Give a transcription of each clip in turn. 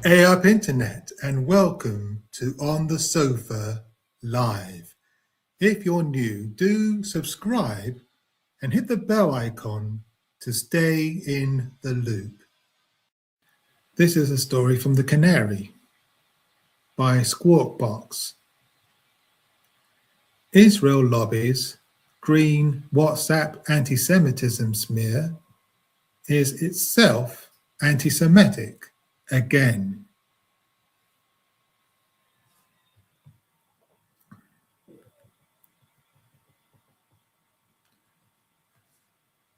Hey up internet and welcome to On the Sofa Live. If you're new, do subscribe and hit the bell icon to stay in the loop. This is a story from The Canary by Squawkbox. Israel lobbies green WhatsApp anti-Semitism smear is itself anti-Semitic again.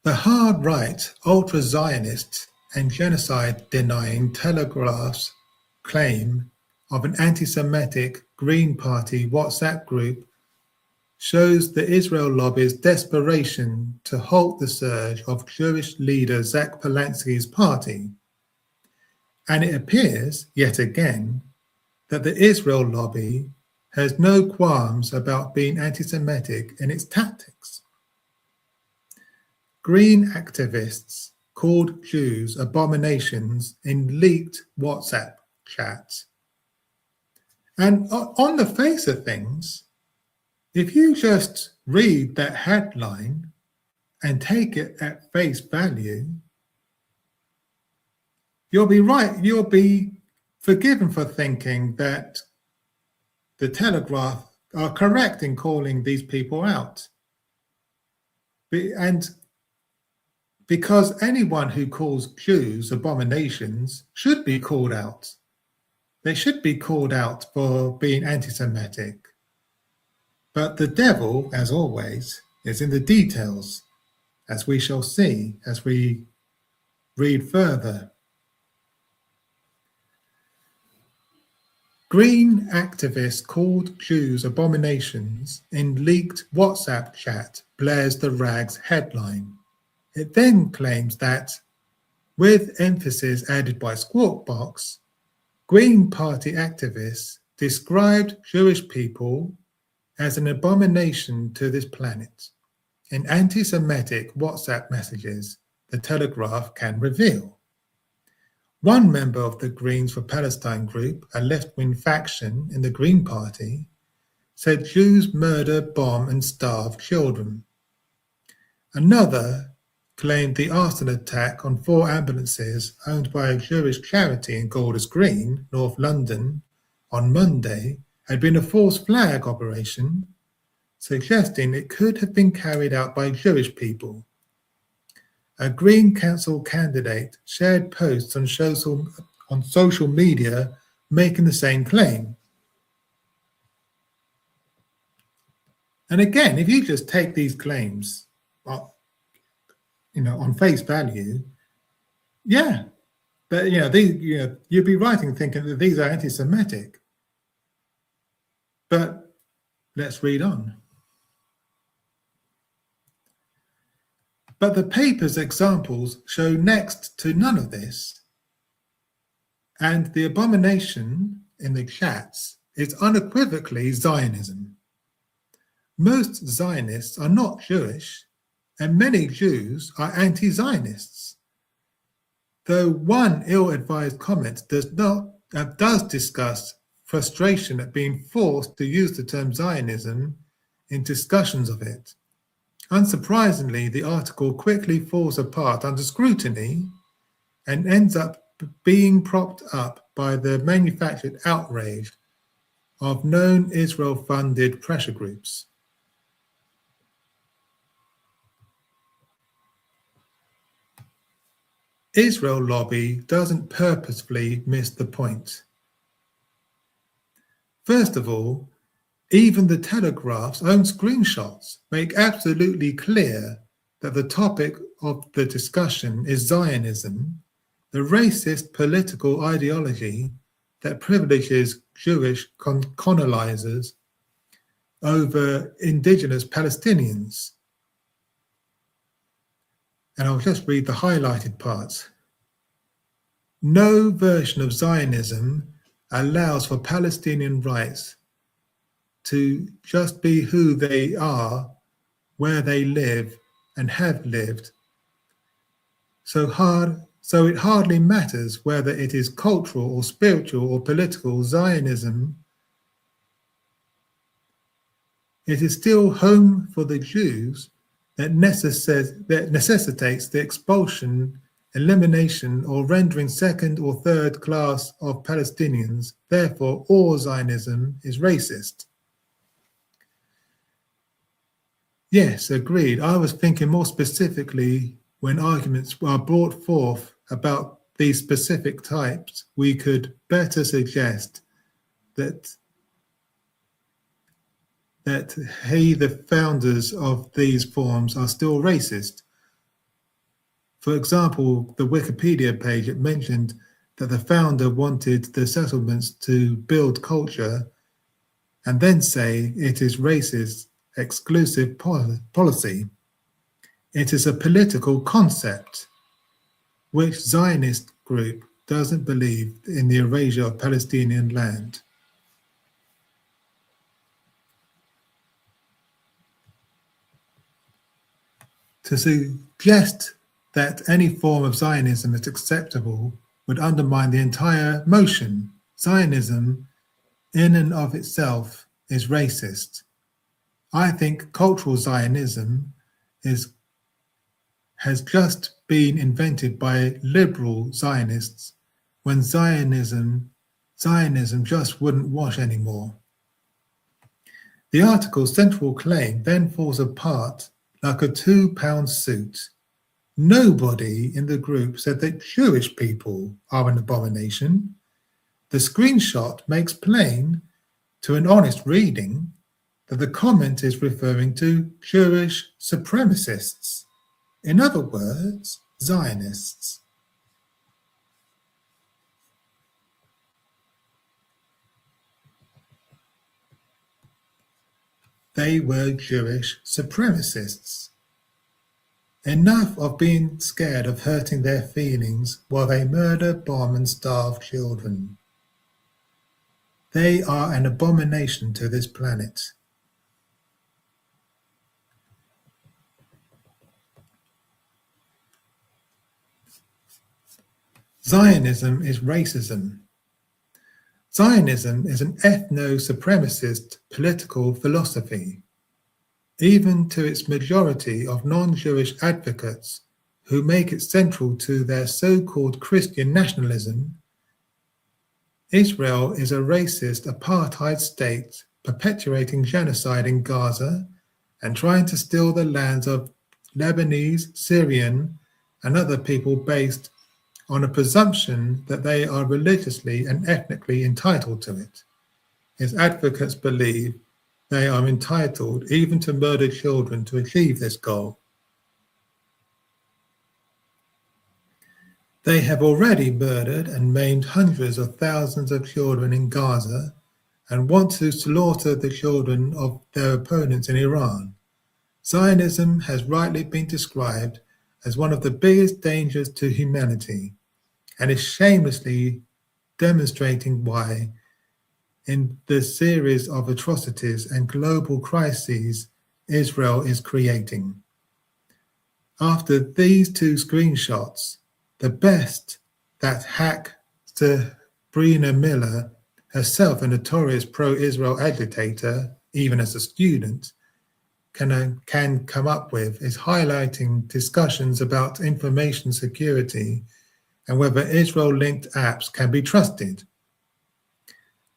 The hard-right, ultra-Zionist and genocide-denying Telegraph's claim of an anti-Semitic Green Party WhatsApp group shows the Israel lobby's desperation to halt the surge of Jewish leader Zach Polanski's party. And it appears, yet again, that the Israel lobby has no qualms about being anti-Semitic in its tactics. Green activists called Jews abominations in leaked WhatsApp chats. And on the face of things, if you just read that headline and take it at face value, you'll be right, you'll be forgiven for thinking that the Telegraph are correct in calling these people out. And because anyone who calls Jews abominations should be called out. They should be called out for being anti-Semitic. But the devil, as always, is in the details, as we shall see as we read further. Green activists called Jews abominations in leaked WhatsApp chat blares the rags headline. It then claims that, with emphasis added by Squawkbox, Green Party activists described Jewish people as an abomination to this planet in anti-Semitic WhatsApp messages the Telegraph can reveal. One member of the Greens for Palestine group, a left-wing faction in the Green Party, said Jews murder, bomb and starve children. Another claimed the arson attack on 4 ambulances owned by a Jewish charity in Golders Green, North London, on Monday had been a false flag operation, suggesting it could have been carried out by Jewish people. A Green Council candidate shared posts on social media making the same claim. And again, if you just take these claims on face value, yeah, but you'd be right in thinking that these are anti-Semitic. But let's read on. But the paper's examples show next to none of this, and the abomination in the chats is unequivocally Zionism. Most Zionists are not Jewish, and many Jews are anti-Zionists. Though one ill-advised comment does discuss frustration at being forced to use the term Zionism in discussions of it. Unsurprisingly, the article quickly falls apart under scrutiny and ends up being propped up by the manufactured outrage of known Israel-funded pressure groups. Israel lobby doesn't purposefully miss the point. First of all, even the Telegraph's own screenshots make absolutely clear that the topic of the discussion is Zionism, the racist political ideology that privileges Jewish colonizers over indigenous Palestinians. And I'll just read the highlighted parts. No version of Zionism allows for Palestinian rights to just be who they are, where they live and have lived. So So it hardly matters whether it is cultural or spiritual or political Zionism. It is still home for the Jews that necessitates the expulsion, elimination, or rendering second or third class of Palestinians. Therefore, all Zionism is racist. Yes, agreed. I was thinking more specifically when arguments are brought forth about these specific types, we could better suggest that the founders of these forms are still racist. For example, the Wikipedia page, it mentioned that the founder wanted the settlements to build culture and then say it is racist exclusive policy. It is a political concept, which Zionist group doesn't believe in the erasure of Palestinian land. To suggest that any form of Zionism is acceptable would undermine the entire motion. Zionism, in and of itself, is racist. I think cultural Zionism has just been invented by liberal Zionists when Zionism just wouldn't wash anymore. The article's central claim then falls apart like a £2 suit. Nobody in the group said that Jewish people are an abomination. The screenshot makes plain, to an honest reading, that the comment is referring to Jewish supremacists. In other words, Zionists. They were Jewish supremacists. Enough of being scared of hurting their feelings while they murder, bomb, and starve children. They are an abomination to this planet. Zionism is racism. Zionism is an ethno-supremacist political philosophy. Even to its majority of non-Jewish advocates who make it central to their so-called Christian nationalism, Israel is a racist apartheid state perpetuating genocide in Gaza and trying to steal the lands of Lebanese, Syrian, and other people based on a presumption that they are religiously and ethnically entitled to it. Its advocates believe they are entitled even to murder children to achieve this goal. They have already murdered and maimed hundreds of thousands of children in Gaza and want to slaughter the children of their opponents in Iran. Zionism has rightly been described as one of the biggest dangers to humanity and is shamelessly demonstrating why, in the series of atrocities and global crises Israel is creating. After these two screenshots, the best that hack Sabrina Miller, herself a notorious pro-Israel agitator, even as a student, can come up with is highlighting discussions about information security and whether Israel-linked apps can be trusted.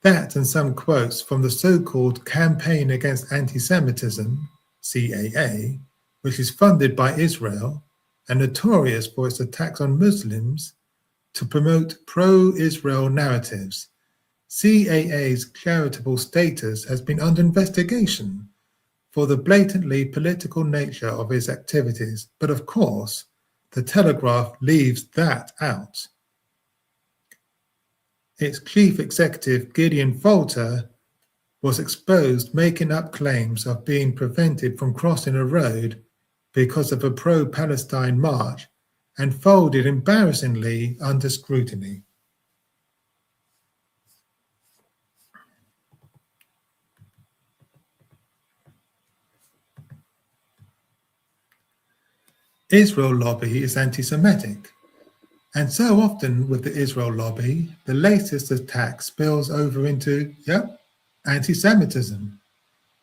That and some quotes from the so-called Campaign Against Antisemitism, CAA, which is funded by Israel and notorious for its attacks on Muslims to promote pro-Israel narratives. CAA's charitable status has been under investigation for the blatantly political nature of its activities, but of course, the Telegraph leaves that out. Its chief executive, Gideon Falter, was exposed making up claims of being prevented from crossing a road because of a pro-Palestine march and folded embarrassingly under scrutiny. Israel lobby is anti-Semitic. And so often with the Israel lobby, the latest attack spills over into, anti-Semitism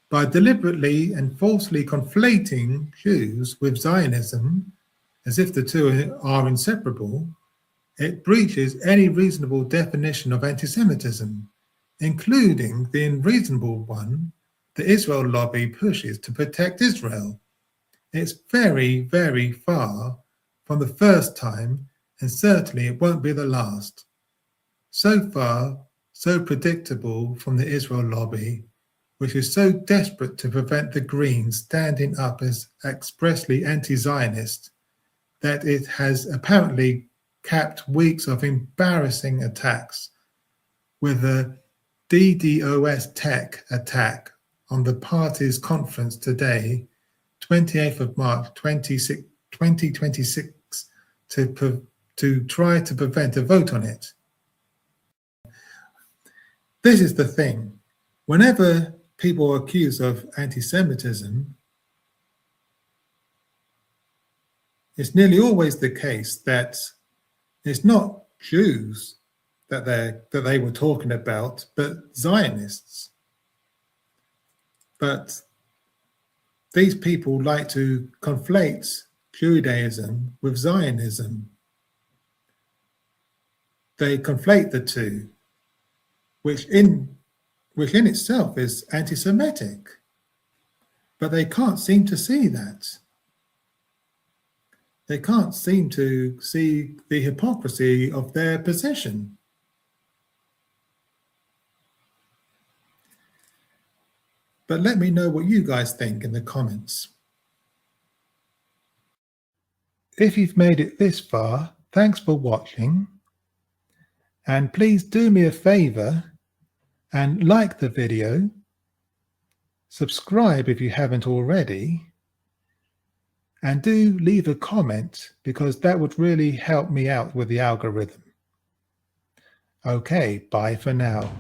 by deliberately and falsely conflating Jews with Zionism as if the two are inseparable. It breaches any reasonable definition of anti-Semitism, including the unreasonable one the Israel lobby pushes to protect Israel. It's very, very far from the first time, and certainly it won't be the last. So far, so predictable from the Israel lobby, which is so desperate to prevent the Greens standing up as expressly anti-Zionist, that it has apparently capped weeks of embarrassing attacks with a DDoS tech attack on the party's conference today, 28th of March 2026, to try to prevent a vote on it. This is the thing. Whenever people are accused of anti-Semitism, it's nearly always the case that it's not Jews that they were talking about, but Zionists. But these people like to conflate Judaism with Zionism. They conflate the two, which in itself is anti-Semitic. But they can't seem to see that. They can't seem to see the hypocrisy of their position. But let me know what you guys think in the comments. If you've made it this far, thanks for watching. And please do me a favor and like the video, subscribe if you haven't already, and do leave a comment because that would really help me out with the algorithm. Okay, bye for now.